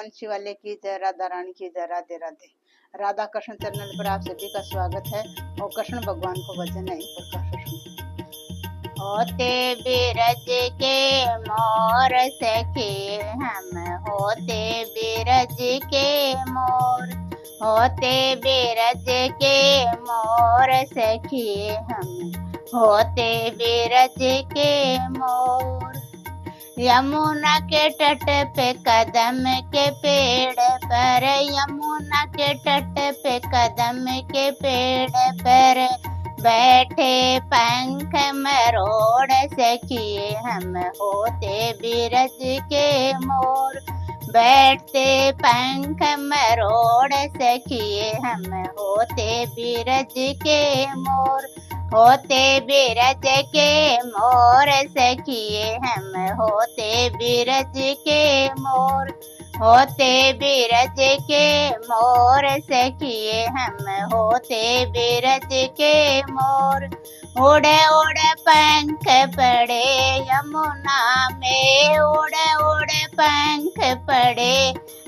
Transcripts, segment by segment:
बंसी वाले की जय, राधा रानी की जय, राधे राधे। राधा कृष्ण चैनल पर आप सभी का स्वागत है और कृष्ण भगवान को भजन है इस प्रकार से सुनो। होते बिरज के मोर सखी हम, होते बिरज के मोर, होते बिरज के मोर सखी हम, होते बिरज के मोर। यमुना के तट पे कदम के पेड़ पर, यमुना के तट पे कदम के पेड़ पर बैठे पंख मरोड़ सखी हम, होते बिरज के मोर। बैठते पंख मरोड़ सखी हम, होते बिरज के मोर, होते बिरज के मोर सखिए हम, होते बिरज के मोर, होते बिरज के मोर सखिए हम, होते बिरज के मोर। उड़े उड़े पंख पड़े यमुना में, उड़े उड़े पंख पड़े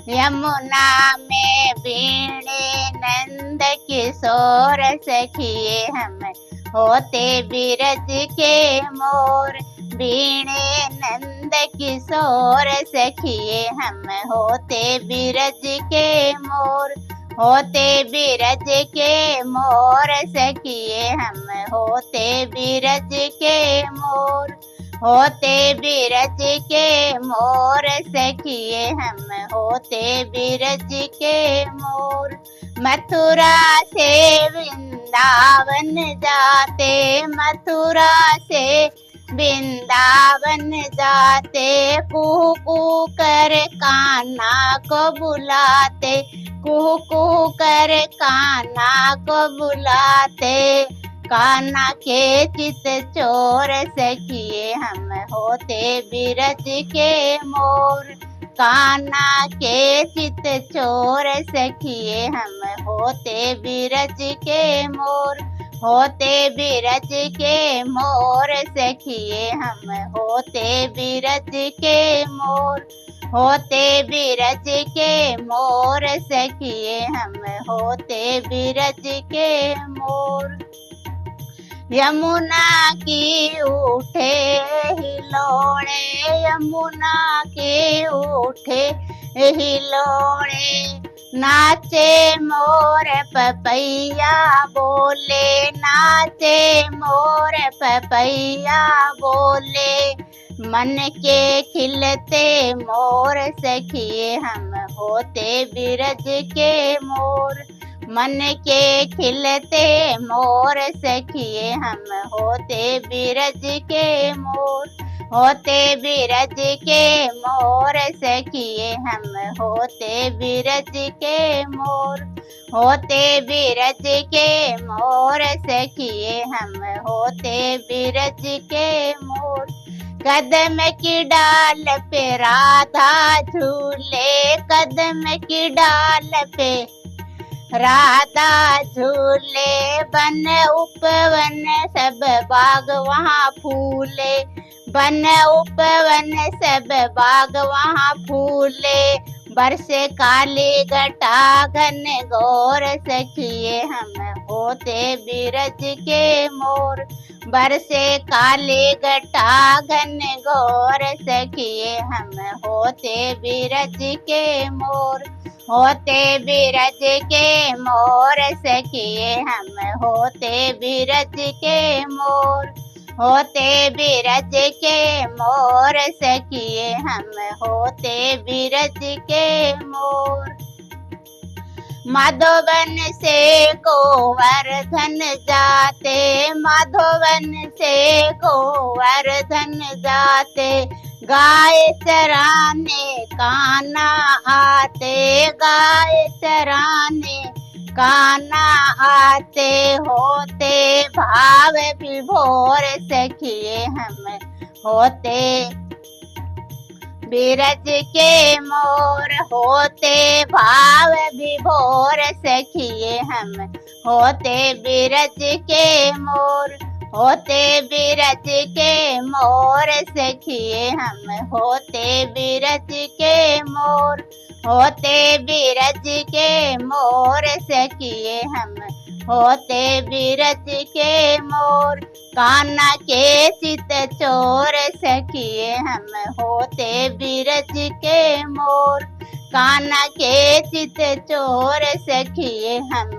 यमुना में, बीणे नंद किशोर सखिए हम, होते बिरज के मोर। बीणे नंद किशोर सखिए हम, होते बिरज के मोर, होते बिरज के मोर सखिए हम, होते बिरज के मोर, होते बिरज के मोर सखिए हम, होते बिरज के मोर। मथुरा से वृंदावन जाते, मथुरा से वृंदावन जाते, कुहू कुहू कर कान्हा को बुलाते, कुहू कुहू कर कान्हा को बुलाते। कान्हा के चित चोर सखिए हम, होते बिरज के मोर। कान्हा के चित चोर सखिए हम, होते बिरज के मोर, होते बिरज के मोर सखिए हम, होते बिरज के मोर, होते बिरज के मोर सखिए हम, होते बिरज के मोर। यमुना की उठे हिलोड़े, यमुना के उठे हिलोड़े, नाचे मोर पपैया बोले, नाचे मोर पपैया बोले। मन के खिलते मोर सखिए हम, होते बिरज के मोर। मन के खिलते मोर सखिए हम, होते बिरज के मोर, होते बिरज के मोर सखिए हम, होते बिरज के मोर, होते बिरज के मोर सखिए हम, होते बिरज के मोर। कदम की डाल पे राधा झूले, कदम की डाल पे राधा झूले, बन उपवन सब बाग वहाँ फूले, बन उपवन सब बाग वहाँ फूले। बरसे काली घटा घन घोर सखिए हम, होते बिरज के मोर। बरसे काली घटा घन घोर सखिए हम, होते बिरज के मोर, होते बिरज के मोर सखिए हम, होते बिरज के मोर, होते बिरज के मोर सखिए हम, होते बिरज के मोर। माधोवन से गोवर्धन जाते, माधोवन से गोवर्धन जाते, गाय चराने कान्हा आते, गाय चराने कान्हा आते। होते भाव विभोर सखिए हम, होते बिरज के मोर, होते भाव विभोर सखिए हम, होते बिरज के मोर, होते बिरज के मोर सखिए हम, होते बिरज के मोर, होते बिरज के मोर सखिए हम, होते बिरज के मोर। कान्हा के चित चोर सखिए हम, होते बिरज के मोर। कान्हा के चित चोर सखिए हम,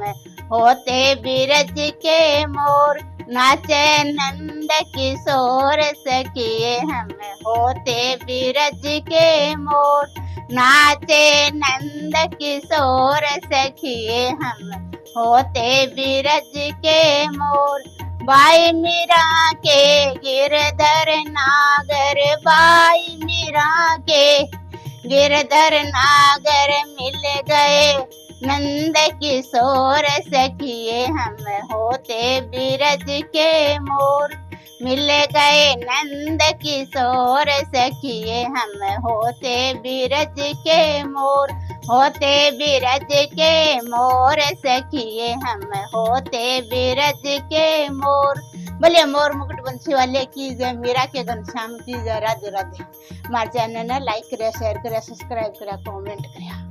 होते बिरज के मोर। नाचे नंद किशोर सखिए हम, होते बिरज के मोर। नाचे नंद किशोर सखिए हम, होते बिरज के मोर। बाई मीरा के गिरधर नागर, बाई मीरा के गिरधर नागर मिल गए नंद किशोर सखिए हम, होते बिरज के मोर। मिल गए नंद किशोर सखिए हम, होते बिरज के मोर। होते बिरज के मोर सखिए हम, होते बिरज के मोर। बोले मोर मुकुट बंसी वाले की जय, मीरा के घनश्याम की जय। राधे राधे। हमारे चैनल ने लाइक करें, शेयर करें, सब्सक्राइब करें, कमेंट करें।